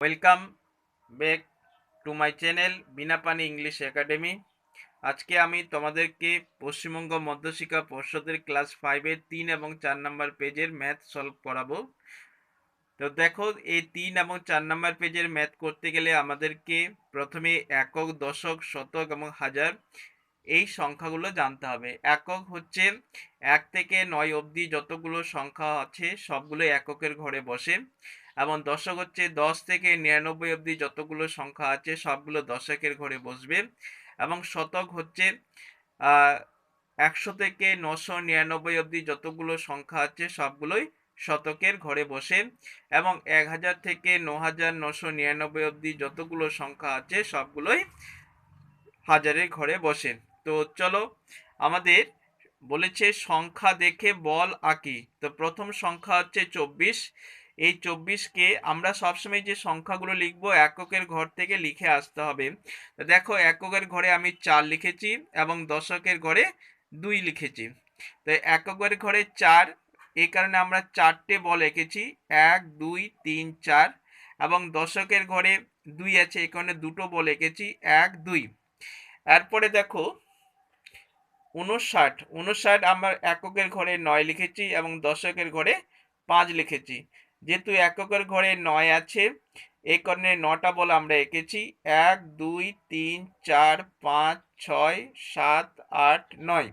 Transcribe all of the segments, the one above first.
Welcome back to my channel Bina Pani English academy. আজকে আমি তোমাদেরকে পশ্চিমবঙ্গ মধ্যশিক্ষা পর্ষদের ক্লাস 5-এর 3 এবং 4 নম্বর পেজের ম্যাথ সলভ করাবো। তো দেখো, এই 3 এবং 4 নম্বর পেজের ম্যাথ করতে গেলে আমাদেরকে প্রথমে একক, দশক, শতক এবং হাজার এই সংখ্যাগুলো জানতে হবে। একক হচ্ছে 1 থেকে 9 অবধি যতগুলো সংখ্যা আছে সবগুলো এককের ঘরে বসে, এবং দশক হচ্ছে 10 থেকে 99 অবধি যতগুলো সংখ্যা আছে সবগুলো দশকের ঘরে বসবে, এবং শতক হচ্ছে 100 থেকে 999 অবধি যতগুলো সংখ্যা আছে সবগুলোই শতকের ঘরে বসে, এবং 1000 থেকে 9999 অবধি যতগুলো সংখ্যা আছে সবগুলোই হাজারের ঘরে বসে। তো চলো, আমাদের বলেছে সংখ্যা দেখে বল আঁকি। তো প্রথম সংখ্যা হচ্ছে 24। এই 24কে আমরা সবসময় যে সংখ্যাগুলো লিখবো এককের ঘর থেকে লিখে আসতে হবে। তো দেখো, এককের ঘরে আমি 4 লিখেছি এবং দশকের ঘরে 2 লিখেছি। তো এককের ঘরে 4, এই কারণে আমরা 4টে বল এঁকেছি, 1 2 3 4, এবং দশকের ঘরে 2 আছে, এই কারণে 2টো বল এঁকেছি, 1 2। এরপরে দেখো 59 আমরা এককের ঘরে 9 লিখেছি এবং দশকের ঘরে 5 লিখেছি। যেহেতু এককের ঘরে 9 আছে, এই কারণে 9টা বল আমরা এঁকেছি, 1 2 3 4 5 6 7 8 9,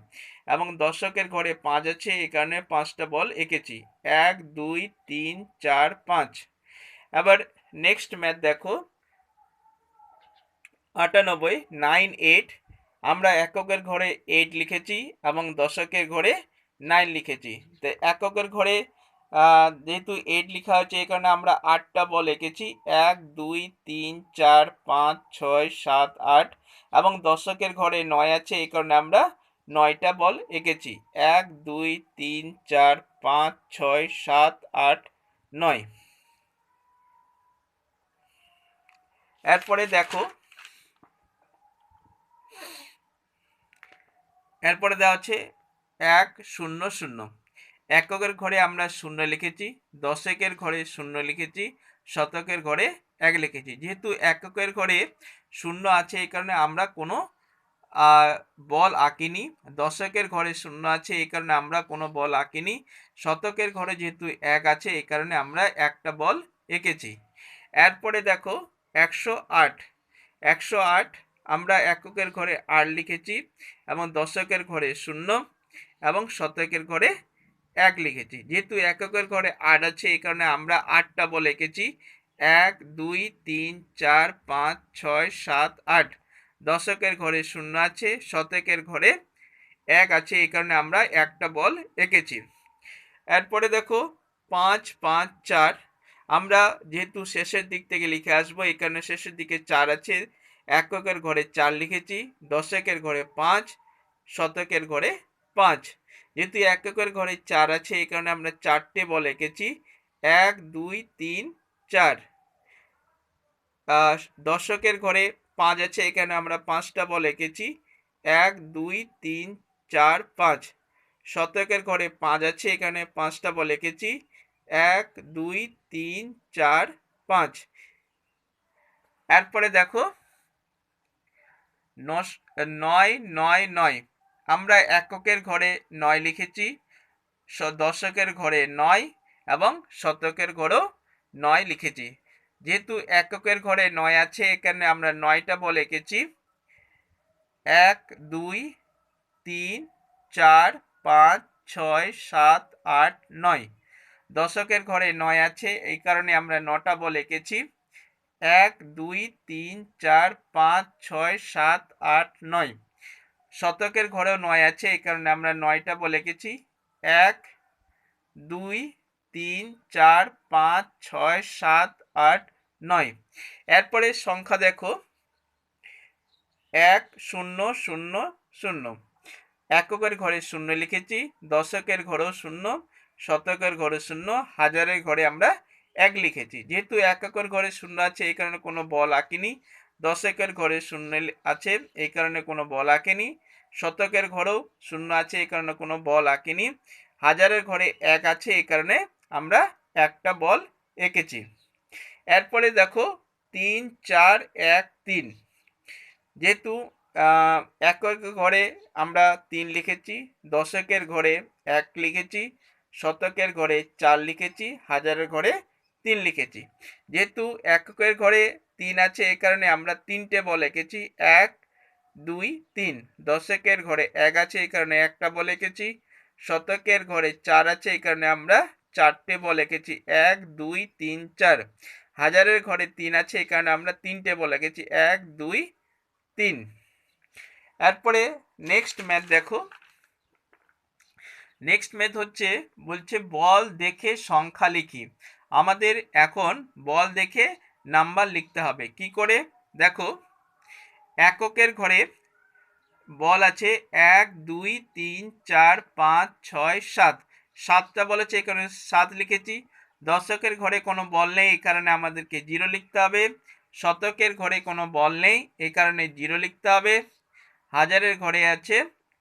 এবং দশকের ঘরে 5 আছে, এই কারণে 5টা বল এঁকেছি, 1 2 3 4 5। এবার নেক্সট ম্যাথ দেখো, 98 9 8 আমরা এককের ঘরে 8 লিখেছি এবং দশকের ঘরে 9 লিখেছি। তো এককের ঘরে যেহেতু 8 লেখা হচ্ছে, এই কারণে আমরা 8টা বল এঁকেছি, 1 2 3 4 5 6 7 8, এবং দশকের ঘরে 9 আছে, এই কারণে আমরা 9টা বল এঁকেছি, 1 2 3 4 5 6 7 8 9। এরপরে দেখো, এরপরে দেওয়া আছে 1 0 0। এককের ঘরে আমরা 0 লিখেছি, দশকের ঘরে 0 লিখেছি, শতকের ঘরে 1 লিখেছি। যেহেতু এককের ঘরে 0 আছে, এই কারণে আমরা কোনো বল আঁকিনি। দশকের ঘরে 0 আছে, এই কারণে আমরা কোনো বল আঁকিনি। শতকের ঘরে যেহেতু 1 আছে, এই কারণে আমরা একটা বল এঁকেছি। এরপরে দেখো 108। 108 আমরা এককের ঘরে 8 লিখেছি এবং দশকের ঘরে 0 এবং শতকের ঘরে 1 লিখেছি। যেহেতু এককের ঘরে 8 আছে, এই কারণে আমরা 8টা বল এঁকেছি, 1 2 3 4 5 6 7 8। দশকের ঘরে 0 আছে, শতকের ঘরে 1 আছে, এই কারণে আমরা একটা বল এঁকেছি। এরপরে দেখো 5 5 4 আমরা যেহেতু শেষের দিক থেকে লিখে আসবো, এই কারণে শেষের দিকে 4 আছে, এককের ঘরে 4 লিখেছি, দশকের ঘরে 5, শতকের ঘরে 5। যেহেতু এককের ঘরে 4 আছে, এই কারণে আমরা 4টে বল এঁকেছি, 1 2 3 4। দশকের ঘরে 5 আছে, এখানে আমরা 5টা বল এঁকেছি, 1 2 3 4 5। শতকের ঘরে 5 আছে, এখানে 5টা বল এঁকেছি, 1 2 3 4 5। এরপরে দেখো 9 9 9 আমরা এককের ঘরে 9 লিখেছি, দশকের ঘরে 9 এবং শতকের ঘরেও 9 লিখেছি। যেহেতু এককের ঘরে 9 আছে, এখানে আমরা 9টা বল এঁকেছি, 1 2 3 4 5 6 7 8 9। দশকের ঘরে 9 আছে, এই কারণে আমরা 9টা বল এঁকেছি, 1 2 3 4 5 6 7 8 9। শতকের ঘরেও 9 আছে, এই কারণে আমরা 9টা বল এঁকেছি, 1 2 3 4 5 6 7 8 9। এরপরে সংখ্যা দেখো 1 0 0 0। এককের ঘরে 0 লিখেছি, দশকের ঘরেও 0, শতকের ঘরে 0, হাজারের ঘরে আমরা 1 লিখেছি। যেহেতু এককের ঘরে 0 আছে, এই কারণে কোনো বল আঁকিনি। দশকের ঘরে 0 আছে, এই কারণে কোনো বল আঁকিনি। শতকের ঘরেও 0 আছে, এই কারণে কোনো বল আঁকিনি। হাজারের ঘরে 1 আছে, এই কারণে আমরা একটা বল এঁকেছি। এরপরে দেখো 3 4 1 3, যেহেতু একক ঘরে আমরা 3 লিখেছি, দশকের ঘরে 1 লিখেছি, শতকের ঘরে 4 লিখেছি, হাজারের ঘরে 3 লিখেছি। যেহেতু এককের ঘরে 3 আছে এই কারণে আমরা 3টে বল এঁকেছি, 1 2 3। দশকের ঘরে 1 আছে এই কারণে একটা বল এঁকেছি, শতকের ঘরে 4 আছে এই কারণে আমরা 4টে বল এঁকেছি, 1 2 3 4। হাজারের ঘরে 3 আছে এই কারণে আমরা 3টে বল এঁকেছি, 1 2 3। এরপরে নেক্সট ম্যাথ দেখো। নেক্সট ম্যাথ হচ্ছে, বলছে বল দেখে সংখ্যা লিখি। আমাদের এখন বল দেখে নাম্বার লিখতে হবে। কি করে দেখো, এককের ঘরে বল আছে 1 2 3 4 5 6 7, 7টা বল আছে এই কারণে 7 লিখেছি। দশকের ঘরে কোনো বল নেই এই কারণে আমাদেরকে 0 লিখতে হবে। শতকের ঘরে কোনো বল নেই এই কারণে 0 লিখতে হবে। হাজারের ঘরে আছে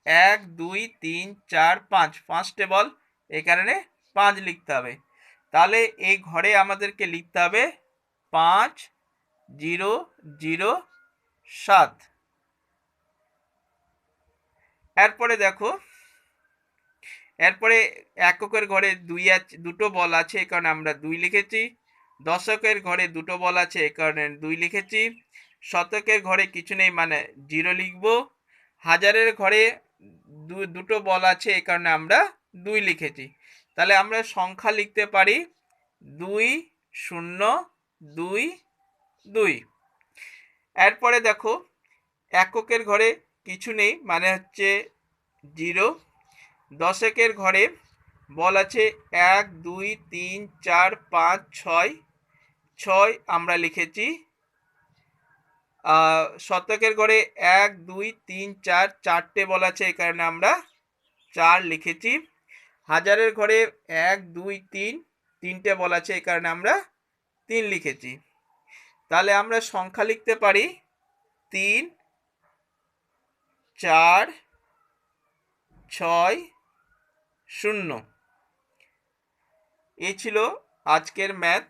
1 2 3 4 5, 5টে বল এই কারণে 5 লিখতে হবে। তাহলে এই ঘরে আমাদেরকে লিখতে হবে 5 0 0 7। এরপরে দেখো, এরপরে এককের ঘরে 2 আছে, দুটো বল আছে এই কারণে আমরা 2 লিখেছি। দশকের ঘরে দুটো বল আছে এই কারণে 2 লিখেছি। শতকের ঘরে কিছু নেই মানে 0 লিখব। হাজারের ঘরে দুটো বল আছে এই কারণে আমরা 2 লিখেছি। তাহলে আমরা সংখ্যা লিখতে পারি 2 0 2 2। এরপরে দেখো, এককের ঘরে কিছু নেই মানে হচ্ছে 0। দশকের ঘরে বল আছে 1 2 3 4 5 6, 6 আমরা লিখেছি। শতকের ঘরে 1 2 3 4, 4টে বল আছে এই কারণে আমরা 4 লিখেছি। হাজারের ঘরে 1 2 3, 3টে বল আছে এই কারণে আমরা 3 লিখেছি। তাহলে আমরা সংখ্যা লিখতে পারি 3 4 6 0। এই ছিল আজকের ম্যাথ।